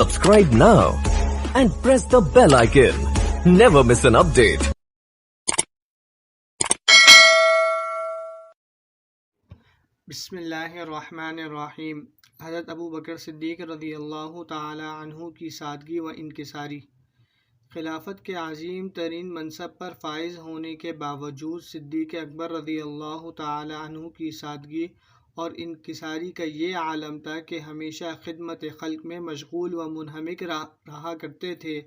Subscribe now and press the bell icon. Never miss an update. بسم اللہ الرحمن الرحیم۔ حضرت ابو بکر صدیق رضی اللہ تعالی عنہ کی سادگی و انکساری۔ خلافت کے عظیم ترین منصب پر فائز ہونے کے باوجود صدیق اکبر رضی اللہ تعالی عنہ کی سادگی اور انکساری کا یہ عالم تھا کہ ہمیشہ خدمت خلق میں مشغول و منہمک رہا کرتے تھے۔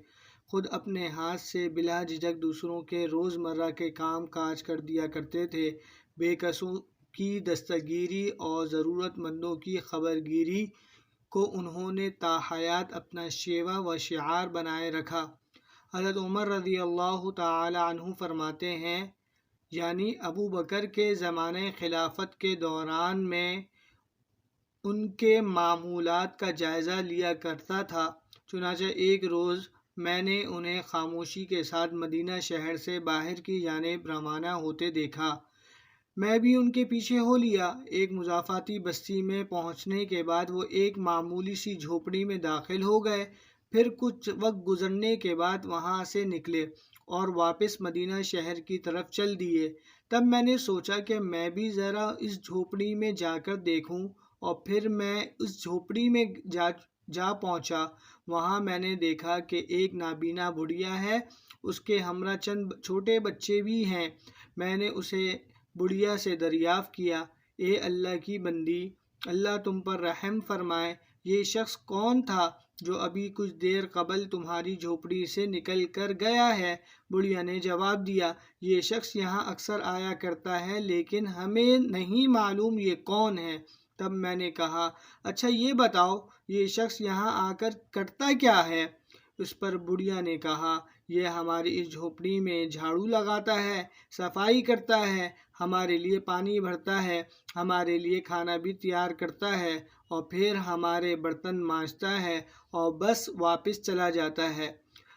خود اپنے ہاتھ سے بلا جھجک دوسروں کے روزمرہ کے کام کاج کر دیا کرتے تھے۔ بے کسوں کی دستگیری اور ضرورت مندوں کی خبرگیری کو انہوں نے تا حیات اپنا شیوا و شعار بنائے رکھا۔ حضرت عمر رضی اللہ تعالی عنہ فرماتے ہیں، یعنی ابو بکر کے زمانہ خلافت کے دوران میں ان کے معمولات کا جائزہ لیا کرتا تھا۔ چنانچہ ایک روز میں نے انہیں خاموشی کے ساتھ مدینہ شہر سے باہر کی جانب روانہ ہوتے دیکھا۔ میں بھی ان کے پیچھے ہو لیا۔ ایک مضافاتی بستی میں پہنچنے کے بعد وہ ایک معمولی سی جھوپڑی میں داخل ہو گئے۔ پھر کچھ وقت گزرنے کے بعد وہاں سے نکلے اور واپس مدینہ شہر کی طرف چل دیے۔ تب میں نے سوچا کہ میں بھی ذرا اس جھوپڑی میں جا کر دیکھوں، اور پھر میں اس جھوپڑی میں جا پہنچا۔ وہاں میں نے دیکھا کہ ایک نابینا بڑھیا ہے، اس کے ہمراہ چند چھوٹے بچے بھی ہیں۔ میں نے اسے بڑھیا سے دریافت کیا، اے اللہ کی بندی، اللہ تم پر رحم فرمائے، یہ شخص کون تھا جو ابھی کچھ دیر قبل تمہاری جھوپڑی سے نکل کر گیا ہے؟ بڑھیا نے جواب دیا، یہ شخص یہاں اکثر آیا کرتا ہے، لیکن ہمیں نہیں معلوم یہ کون ہے۔ تب میں نے کہا، اچھا یہ بتاؤ، یہ شخص یہاں آ کر کرتا کیا ہے؟ اس پر بڑھیا نے کہا، یہ ہماری اس جھوپڑی میں جھاڑو لگاتا ہے، صفائی کرتا ہے، ہمارے لیے پانی بھرتا ہے، ہمارے لیے کھانا بھی تیار کرتا ہے، اور پھر ہمارے برتن مانجتا ہے اور بس واپس چلا جاتا ہے۔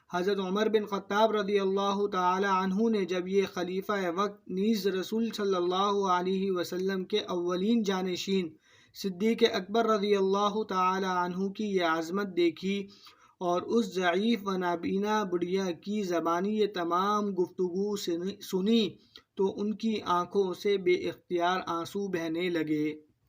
حضرت عمر بن خطاب رضی اللہ تعالی عنہ نے جب یہ خلیفہ وقت نیز رسول صلی اللہ علیہ وسلم کے اولین جانشین صدیق اکبر رضی اللہ تعالی عنہ کی یہ عظمت دیکھی اور اس ضعیف و نابینا بڑھیا کی زبانی یہ تمام گفتگو سنی، تو ان کی آنکھوں سے بے اختیار آنسو بہنے لگے۔